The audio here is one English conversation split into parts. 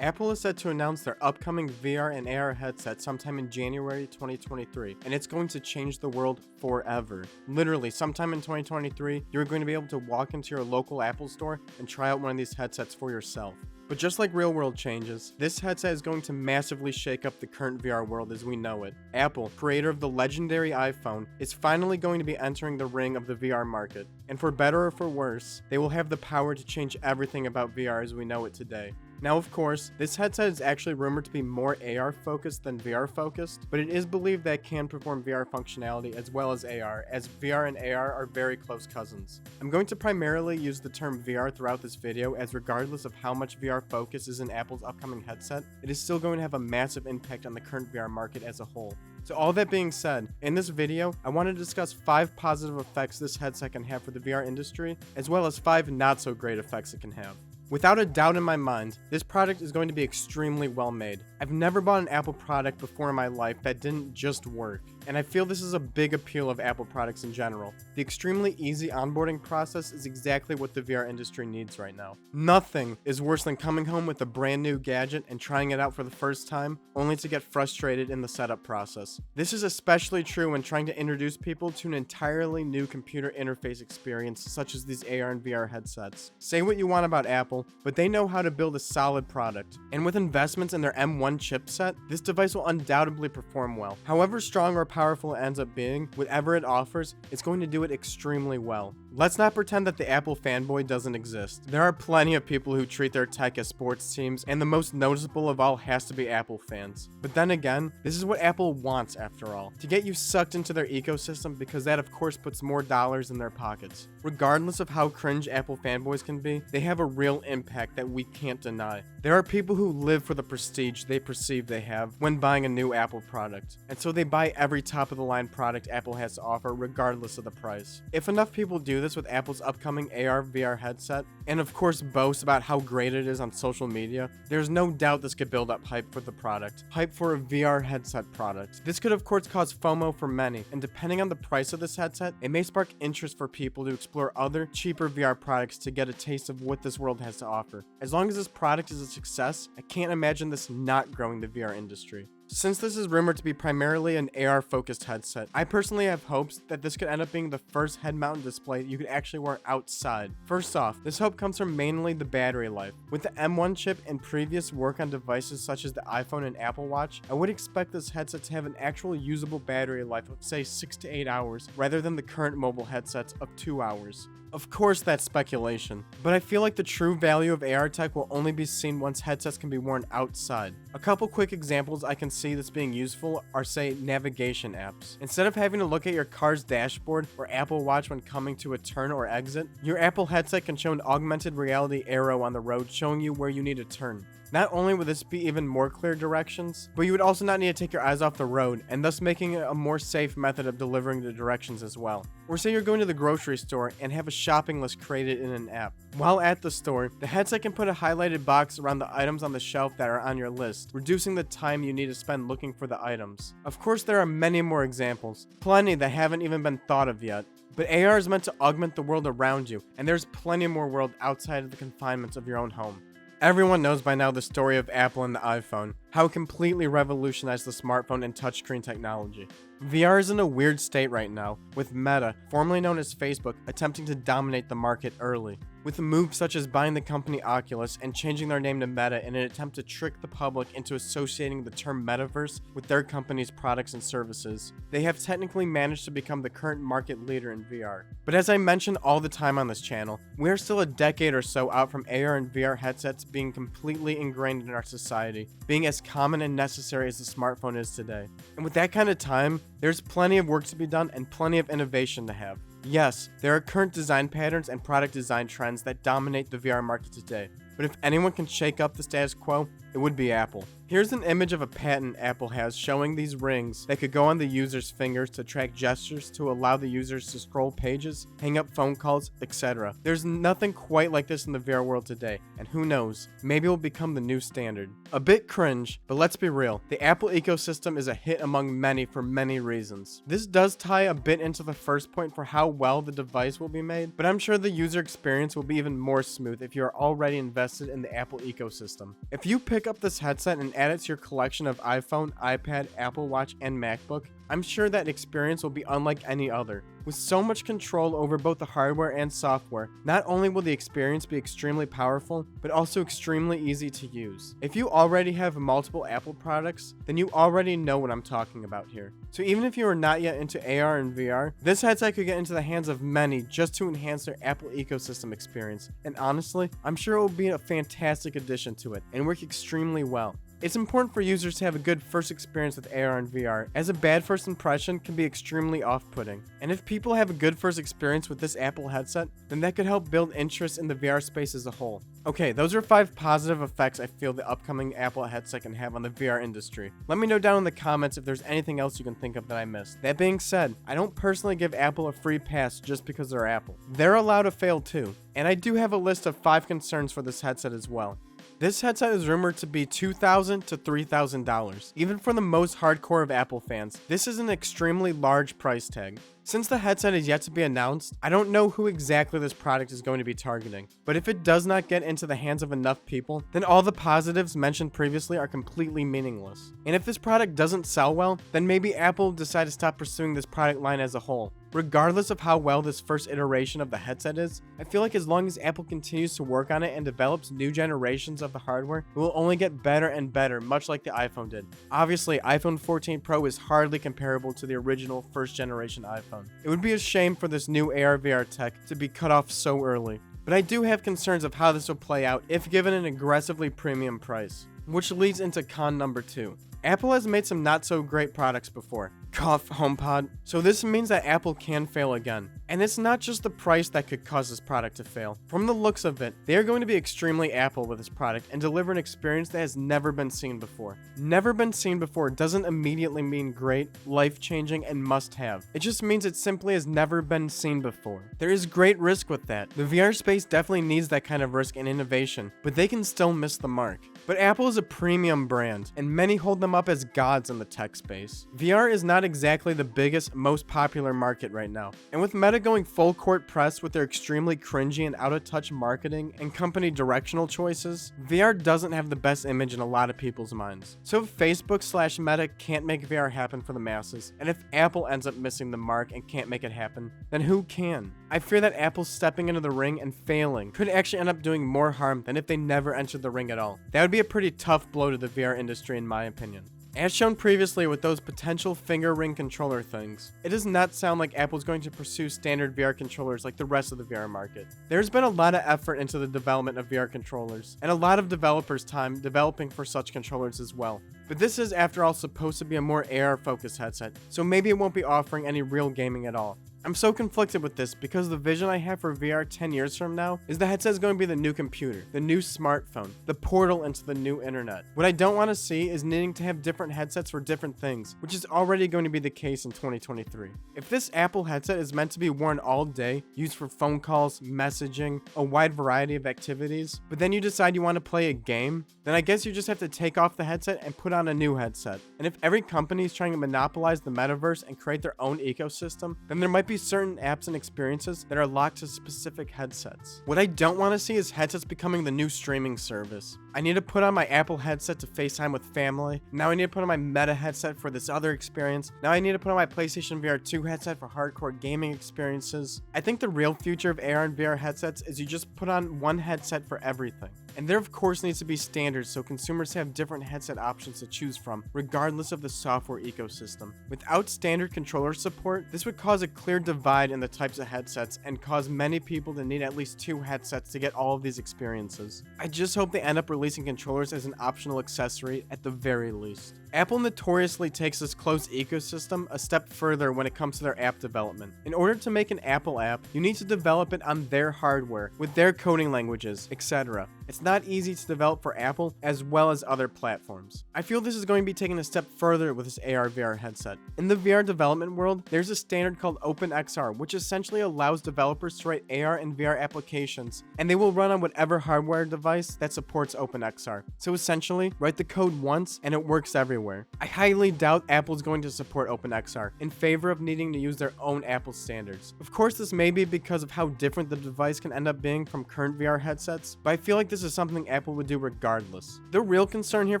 Apple is set to announce their upcoming VR and AR headset sometime in January 2023, and it's going to change the world forever. Literally, sometime in 2023, you're going to be able to walk into your local Apple store and try out one of these headsets for yourself. But just like real world changes, this headset is going to massively shake up the current VR world as we know it. Apple, creator of the legendary iPhone, is finally going to be entering the ring of the VR market. And for better or for worse, they will have the power to change everything about VR as we know it today. Now, of course, this headset is actually rumored to be more AR focused than VR focused, but it is believed that it can perform VR functionality as well as AR, as VR and AR are very close cousins. I'm going to primarily use the term VR throughout this video, as regardless of how much VR focus is in Apple's upcoming headset, it is still going to have a massive impact on the current VR market as a whole. So all that being said, in this video, I want to discuss 5 positive effects this headset can have for the VR industry, as well as 5 not so great effects it can have. Without a doubt in my mind, this product is going to be extremely well made. I've never bought an Apple product before in my life that didn't just work, and I feel this is a big appeal of Apple products in general. The extremely easy onboarding process is exactly what the VR industry needs right now. Nothing is worse than coming home with a brand new gadget and trying it out for the first time, only to get frustrated in the setup process. This is especially true when trying to introduce people to an entirely new computer interface experience such as these AR and VR headsets. Say what you want about Apple, but they know how to build a solid product. And with investments in their M1 chipset, this device will undoubtedly perform well. However strong or powerful it ends up being, whatever it offers, it's going to do it extremely well. Let's not pretend that the Apple fanboy doesn't exist. There are plenty of people who treat their tech as sports teams, and the most noticeable of all has to be Apple fans. But then again, this is what Apple wants after all, to get you sucked into their ecosystem, because that of course puts more dollars in their pockets. Regardless of how cringe Apple fanboys can be, they have a real impact that we can't deny. There are people who live for the prestige they perceive they have when buying a new Apple product, and so they buy every top of the line product Apple has to offer regardless of the price. If enough people do this with Apple's upcoming AR VR headset, and of course boast about how great it is on social media, there's no doubt this could build up hype for the product. Hype for a VR headset product. This could of course cause FOMO for many, and depending on the price of this headset, it may spark interest for people to explore other, cheaper VR products to get a taste of what this world has to offer. As long as this product is a success, I can't imagine this not growing the VR industry. Since this is rumored to be primarily an AR-focused headset, I personally have hopes that this could end up being the first head-mounted display you could actually wear outside. First off, this hope comes from mainly the battery life. With the M1 chip and previous work on devices such as the iPhone and Apple Watch, I would expect this headset to have an actual usable battery life of say 6 to 8 hours, rather than the current mobile headsets of 2 hours. Of course that's speculation, but I feel like the true value of AR tech will only be seen once headsets can be worn outside. A couple quick examples I can see this being useful are, say, navigation apps. Instead of having to look at your car's dashboard or Apple Watch when coming to a turn or exit, your Apple headset can show an augmented reality arrow on the road showing you where you need to turn. Not only would this be even more clear directions, but you would also not need to take your eyes off the road, and thus making it a more safe method of delivering the directions as well. Or say you're going to the grocery store and have a shopping list created in an app. While at the store, the headset can put a highlighted box around the items on the shelf that are on your list, reducing the time you need to spend looking for the items. Of course, there are many more examples, plenty that haven't even been thought of yet. But AR is meant to augment the world around you, and there's plenty more world outside of the confinements of your own home. Everyone knows by now the story of Apple and the iPhone, how it completely revolutionized the smartphone and touchscreen technology. VR is in a weird state right now, with Meta, formerly known as Facebook, attempting to dominate the market early. With moves such as buying the company Oculus and changing their name to Meta in an attempt to trick the public into associating the term metaverse with their company's products and services, they have technically managed to become the current market leader in VR. But as I mention all the time on this channel, we are still a decade or so out from AR and VR headsets being completely ingrained in our society, being as common and necessary as the smartphone is today. And with that kind of time, there's plenty of work to be done and plenty of innovation to have. Yes, there are current design patterns and product design trends that dominate the VR market today, but if anyone can shake up the status quo, it would be Apple. Here's an image of a patent Apple has showing these rings that could go on the user's fingers to track gestures to allow the users to scroll pages, hang up phone calls, etc. There's nothing quite like this in the VR world today, and who knows, maybe it will become the new standard. A bit cringe, but let's be real, the Apple ecosystem is a hit among many for many reasons. This does tie a bit into the first point for how well the device will be made, but I'm sure the user experience will be even more smooth if you are already invested in the Apple ecosystem. If you pick pick up this headset and add it to your collection of iPhone, iPad, Apple Watch, and MacBook, I'm sure that experience will be unlike any other. With so much control over both the hardware and software, not only will the experience be extremely powerful, but also extremely easy to use. If you already have multiple Apple products, then you already know what I'm talking about here. So even if you are not yet into AR and VR, this headset could get into the hands of many just to enhance their Apple ecosystem experience. And honestly, I'm sure it will be a fantastic addition to it and work extremely well. It's important for users to have a good first experience with AR and VR, as a bad first impression can be extremely off-putting. And if people have a good first experience with this Apple headset, then that could help build interest in the VR space as a whole. Okay, those are 5 positive effects I feel the upcoming Apple headset can have on the VR industry. Let me know down in the comments if there's anything else you can think of that I missed. That being said, I don't personally give Apple a free pass just because they're Apple. They're allowed to fail too. And I do have a list of 5 concerns for this headset as well. This headset is rumored to be $2,000 to $3,000. Even for the most hardcore of Apple fans, this is an extremely large price tag. Since the headset is yet to be announced, I don't know who exactly this product is going to be targeting. But if it does not get into the hands of enough people, then all the positives mentioned previously are completely meaningless. And if this product doesn't sell well, then maybe Apple will decide to stop pursuing this product line as a whole. Regardless of how well this first iteration of the headset is, I feel like as long as Apple continues to work on it and develops new generations of the hardware, it will only get better and better, much like the iPhone did. Obviously, iPhone 14 Pro is hardly comparable to the original first generation iPhone. It would be a shame for this new AR/VR tech to be cut off so early. But I do have concerns of how this will play out if given an aggressively premium price. Which leads into con number 2. Apple has made some not so great products before. Cough, HomePod. So this means that Apple can fail again. And it's not just the price that could cause this product to fail. From the looks of it, they are going to be extremely Apple with this product and deliver an experience that has never been seen before. Never been seen before doesn't immediately mean great, life-changing, and must-have. It just means it simply has never been seen before. There is great risk with that. The VR space definitely needs that kind of risk and innovation, but they can still miss the mark. But Apple is a premium brand, and many hold them up as gods in the tech space. VR is not exactly the biggest, most popular market right now. And with Meta going full court press with their extremely cringy and out-of-touch marketing and company directional choices, VR doesn't have the best image in a lot of people's minds. So if Facebook/Meta can't make VR happen for the masses, and if Apple ends up missing the mark and can't make it happen, then who can? I fear that Apple stepping into the ring and failing could actually end up doing more harm than if they never entered the ring at all. That would be a pretty tough blow to the VR industry in my opinion. As shown previously with those potential finger ring controller things, it does not sound like Apple's going to pursue standard VR controllers like the rest of the VR market. There's been a lot of effort into the development of VR controllers, and a lot of developers' time developing for such controllers as well. But this is, after all, supposed to be a more AR-focused headset, so maybe it won't be offering any real gaming at all. I'm so conflicted with this because the vision I have for VR 10 years from now is the headset is going to be the new computer, the new smartphone, the portal into the new internet. What I don't want to see is needing to have different headsets for different things, which is already going to be the case in 2023. If this Apple headset is meant to be worn all day, used for phone calls, messaging, a wide variety of activities, but then you decide you want to play a game, then I guess you just have to take off the headset and put on a new headset. And if every company is trying to monopolize the metaverse and create their own ecosystem, then there might be certain apps and experiences that are locked to specific headsets. What I don't want to see is headsets becoming the new streaming service. I need to put on my Apple headset to FaceTime with family. Now I need to put on my Meta headset for this other experience. Now I need to put on my PlayStation VR 2 headset for hardcore gaming experiences. I think the real future of AR and VR headsets is you just put on one headset for everything. And there of course needs to be standards so consumers have different headset options to choose from, regardless of the software ecosystem. Without standard controller support, this would cause a clear divide in the types of headsets and cause many people to need at least 2 headsets to get all of these experiences. I just hope they end up releasing controllers as an optional accessory at the very least. Apple notoriously takes this closed ecosystem a step further when it comes to their app development. In order to make an Apple app, you need to develop it on their hardware, with their coding languages, etc. It's not easy to develop for Apple as well as other platforms. I feel this is going to be taken a step further with this AR/VR headset. In the VR development world, there's a standard called OpenXR, which essentially allows developers to write AR and VR applications, and they will run on whatever hardware device that supports OpenXR. So essentially, write the code once and it works everywhere. I highly doubt Apple's going to support OpenXR, in favor of needing to use their own Apple standards. Of course, this may be because of how different the device can end up being from current VR headsets, but I feel like this is something Apple would do regardless. The real concern here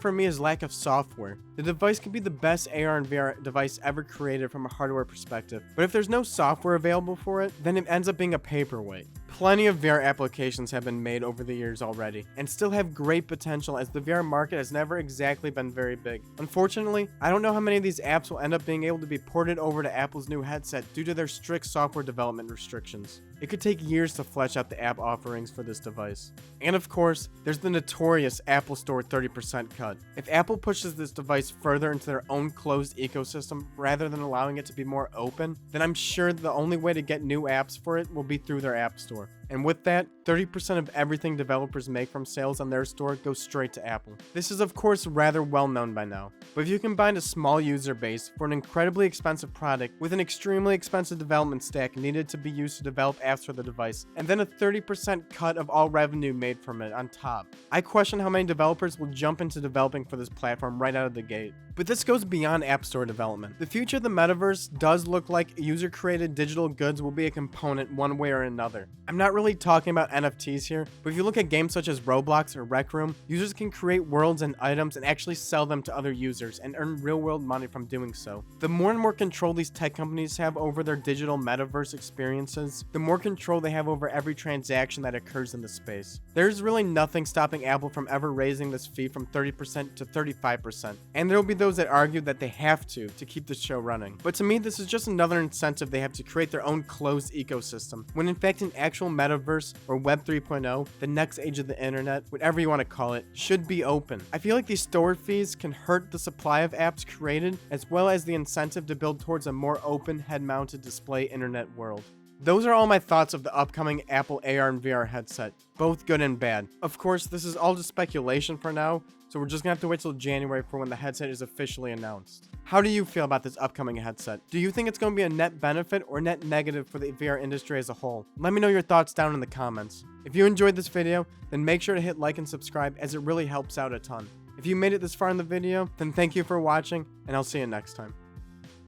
for me is lack of software. The device could be the best AR and VR device ever created from a hardware perspective, but if there's no software available for it, then it ends up being a paperweight. Plenty of VR applications have been made over the years already, and still have great potential as the VR market has never exactly been very big. Unfortunately, I don't know how many of these apps will end up being able to be ported over to Apple's new headset due to their strict software development restrictions. It could take years to flesh out the app offerings for this device. And of course, there's the notorious Apple Store 30% cut. If Apple pushes this device further into their own closed ecosystem rather than allowing it to be more open, then I'm sure the only way to get new apps for it will be through their App Store. And with that, 30% of everything developers make from sales on their store goes straight to Apple. This is of course rather well known by now, but if you combine a small user base for an incredibly expensive product with an extremely expensive development stack needed to be used to develop apps for the device, and then a 30% cut of all revenue made from it on top, I question how many developers will jump into developing for this platform right out of the gate. But this goes beyond App Store development. The future of the metaverse does look like user-created digital goods will be a component one way or another. I'm not really talking about NFTs here, but if you look at games such as Roblox or Rec Room, users can create worlds and items and actually sell them to other users and earn real-world money from doing so. The more and more control these tech companies have over their digital metaverse experiences, the more control they have over every transaction that occurs in the space. There's really nothing stopping Apple from ever raising this fee from 30% to 35%, and there will be those that argue that they have to keep the show running. But to me, this is just another incentive they have to create their own closed ecosystem, when in fact an actual metaverse or Web 3.0, the next age of the internet, whatever you want to call it, should be open. I feel like these store fees can hurt the supply of apps created, as well as the incentive to build towards a more open, head-mounted display internet world. Those are all my thoughts of the upcoming Apple AR and VR headset, both good and bad. Of course, this is all just speculation for now, so we're just gonna have to wait till January for when the headset is officially announced. How do you feel about this upcoming headset? Do you think it's going to be a net benefit or net negative for the VR industry as a whole? Let me know your thoughts down in the comments. If you enjoyed this video, then make sure to hit like and subscribe, as it really helps out a ton. If you made it this far in the video, then thank you for watching, and I'll see you next time.